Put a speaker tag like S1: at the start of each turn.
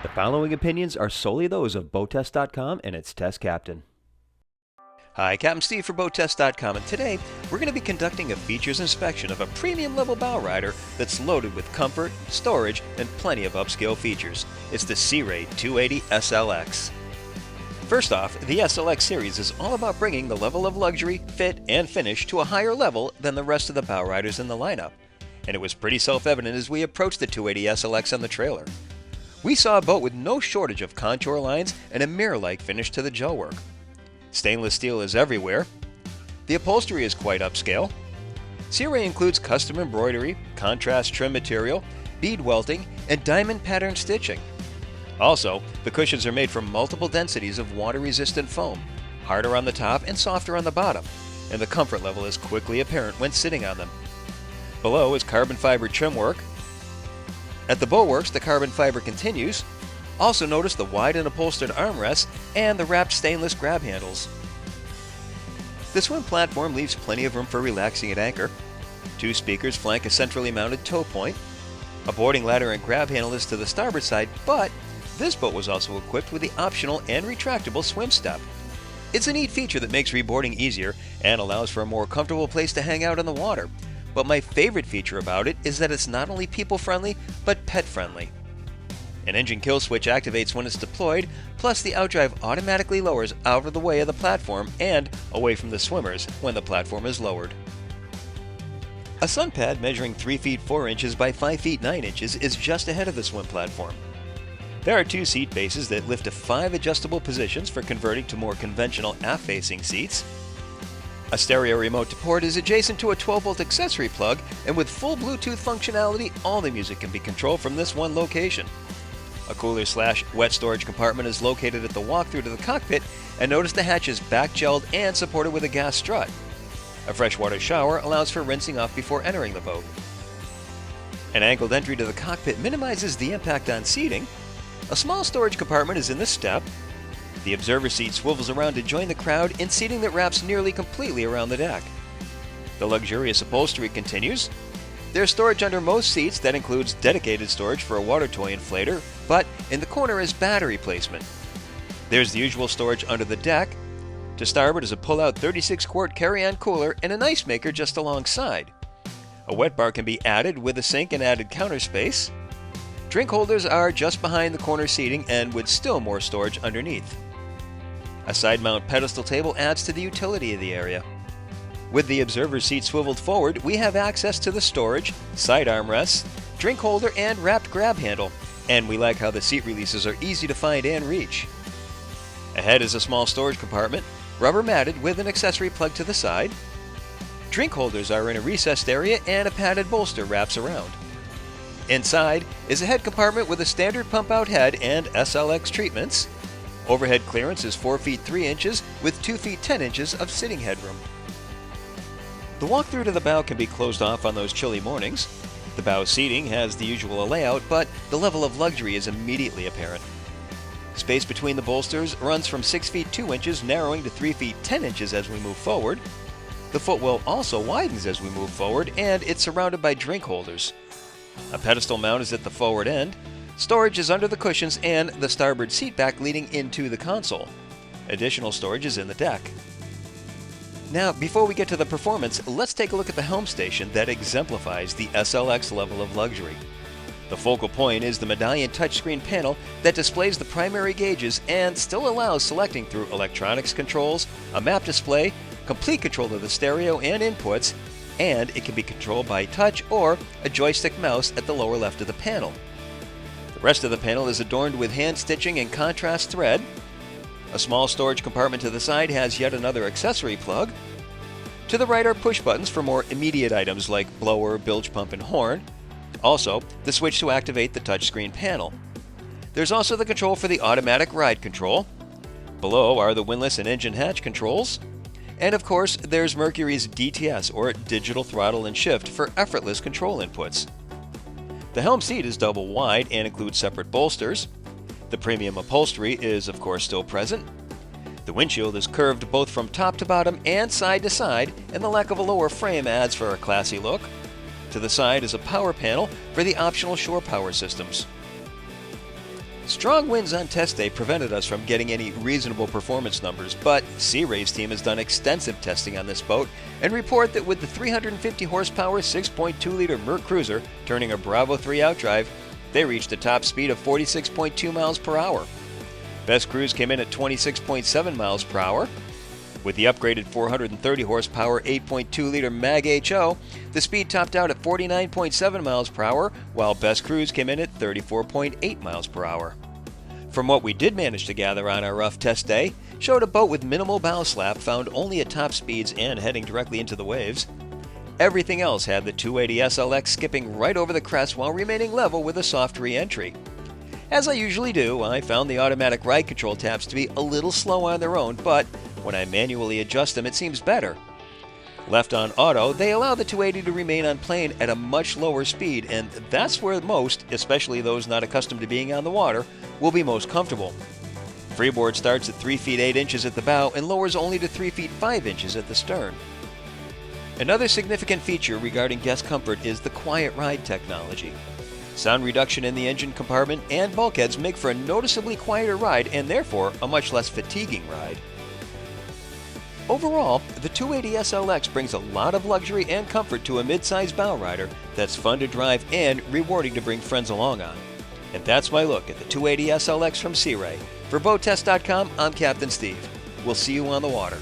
S1: The following opinions are solely those of BoatTEST.com and its test captain. Hi, Captain Steve for BoatTEST.com, and today we're going to be conducting a features inspection of a premium level bow rider that's loaded with comfort, storage, and plenty of upscale features. It's the Sea Ray 280 SLX. First off, the SLX series is all about bringing the level of luxury, fit, and finish to a higher level than the rest of the bow riders in the lineup. And it was pretty self-evident as we approached the 280 SLX on the trailer. We saw a boat with no shortage of contour lines and a mirror-like finish to the gel work. Stainless steel is everywhere. The upholstery is quite upscale. Sea Ray includes custom embroidery, contrast trim material, bead welting, and diamond pattern stitching. Also, the cushions are made from multiple densities of water-resistant foam, harder on the top and softer on the bottom, and the comfort level is quickly apparent when sitting on them. Below is carbon fiber trim work. At the boatworks, the carbon fiber continues. Also notice the wide and upholstered armrests and the wrapped stainless grab handles. The swim platform leaves plenty of room for relaxing at anchor. 2 speakers flank a centrally mounted tow point. A boarding ladder and grab handle is to the starboard side, but this boat was also equipped with the optional and retractable swim step. It's a neat feature that makes reboarding easier and allows for a more comfortable place to hang out in the water. But my favorite feature about it is that it's not only people-friendly, but pet-friendly. An engine kill switch activates when it's deployed, plus the outdrive automatically lowers out of the way of the platform and away from the swimmers when the platform is lowered. A sun pad measuring 3 feet 4 inches by 5 feet 9 inches is just ahead of the swim platform. There are 2 seat bases that lift to 5 adjustable positions for converting to more conventional aft-facing seats. A stereo remote to port is adjacent to a 12-volt accessory plug, and with full Bluetooth functionality, all the music can be controlled from this one location. A cooler/wet storage compartment is located at the walkthrough to the cockpit, and notice the hatch is back-gelled and supported with a gas strut. A freshwater shower allows for rinsing off before entering the boat. An angled entry to the cockpit minimizes the impact on seating. A small storage compartment is in the step. The observer seat swivels around to join the crowd in seating that wraps nearly completely around the deck. The luxurious upholstery continues. There's storage under most seats that includes dedicated storage for a water toy inflator, but in the corner is battery placement. There's the usual storage under the deck. To starboard is a pull-out 36-quart carry-on cooler and an ice maker just alongside. A wet bar can be added with a sink and added counter space. Drink holders are just behind the corner seating and with still more storage underneath. A side-mount pedestal table adds to the utility of the area. With the observer seat swiveled forward, we have access to the storage, side armrests, drink holder, and wrapped grab handle, and we like how the seat releases are easy to find and reach. Ahead is a small storage compartment, rubber matted with an accessory plug to the side. Drink holders are in a recessed area and a padded bolster wraps around. Inside is a head compartment with a standard pump-out head and SLX treatments. Overhead clearance is 4 feet 3 inches with 2 feet 10 inches of sitting headroom. The walkthrough to the bow can be closed off on those chilly mornings. The bow seating has the usual layout, but the level of luxury is immediately apparent. Space between the bolsters runs from 6 feet 2 inches, narrowing to 3 feet 10 inches as we move forward. The footwell also widens as we move forward, and it's surrounded by drink holders. A pedestal mount is at the forward end. Storage is under the cushions and the starboard seat back leading into the console. Additional storage is in the deck. Now, before we get to the performance, let's take a look at the Helm Station that exemplifies the SLX level of luxury. The focal point is the medallion touchscreen panel that displays the primary gauges and still allows selecting through electronics controls, a map display, complete control of the stereo and inputs, and it can be controlled by touch or a joystick mouse at the lower left of the panel. The rest of the panel is adorned with hand stitching and contrast thread. A small storage compartment to the side has yet another accessory plug. To the right are push buttons for more immediate items like blower, bilge pump, and horn. Also, the switch to activate the touchscreen panel. There's also the control for the automatic ride control. Below are the windlass and engine hatch controls. And of course, there's Mercury's DTS, or digital throttle and shift, for effortless control inputs. The Helm Seat is double wide and includes separate bolsters. The premium upholstery is of course still present. The windshield is curved both from top to bottom and side to side, and the lack of a lower frame adds for a classy look. To the side is a power panel for the optional shore power systems. Strong winds on test day prevented us from getting any reasonable performance numbers, but Sea Ray's team has done extensive testing on this boat and report that with the 350 horsepower 6.2-liter Merc Cruiser turning a Bravo 3 outdrive, they reached a top speed of 46.2 miles per hour. Best cruise came in at 26.7 miles per hour. With the upgraded 430 horsepower 8.2-liter Mag HO, the speed topped out at 49.7 miles per hour, while best cruise came in at 34.8 miles per hour. From what we did manage to gather on our rough test day, showed a boat with minimal bow slap found only at top speeds and heading directly into the waves. Everything else had the 280 SLX skipping right over the crest while remaining level with a soft re-entry. As I usually do, I found the automatic ride control tabs to be a little slow on their own, but when I manually adjust them, it seems better. Left on auto, they allow the 280 to remain on plane at a much lower speed, and that's where most, especially those not accustomed to being on the water, will be most comfortable. Freeboard starts at 3 feet 8 inches at the bow and lowers only to 3 feet 5 inches at the stern. Another significant feature regarding guest comfort is the quiet ride technology. Sound reduction in the engine compartment and bulkheads make for a noticeably quieter ride and therefore a much less fatiguing ride. Overall, the 280 SLX brings a lot of luxury and comfort to a mid-size bow rider that's fun to drive and rewarding to bring friends along on. And that's my look at the 280 SLX from Sea Ray. For BoatTEST.com, I'm Captain Steve. We'll see you on the water.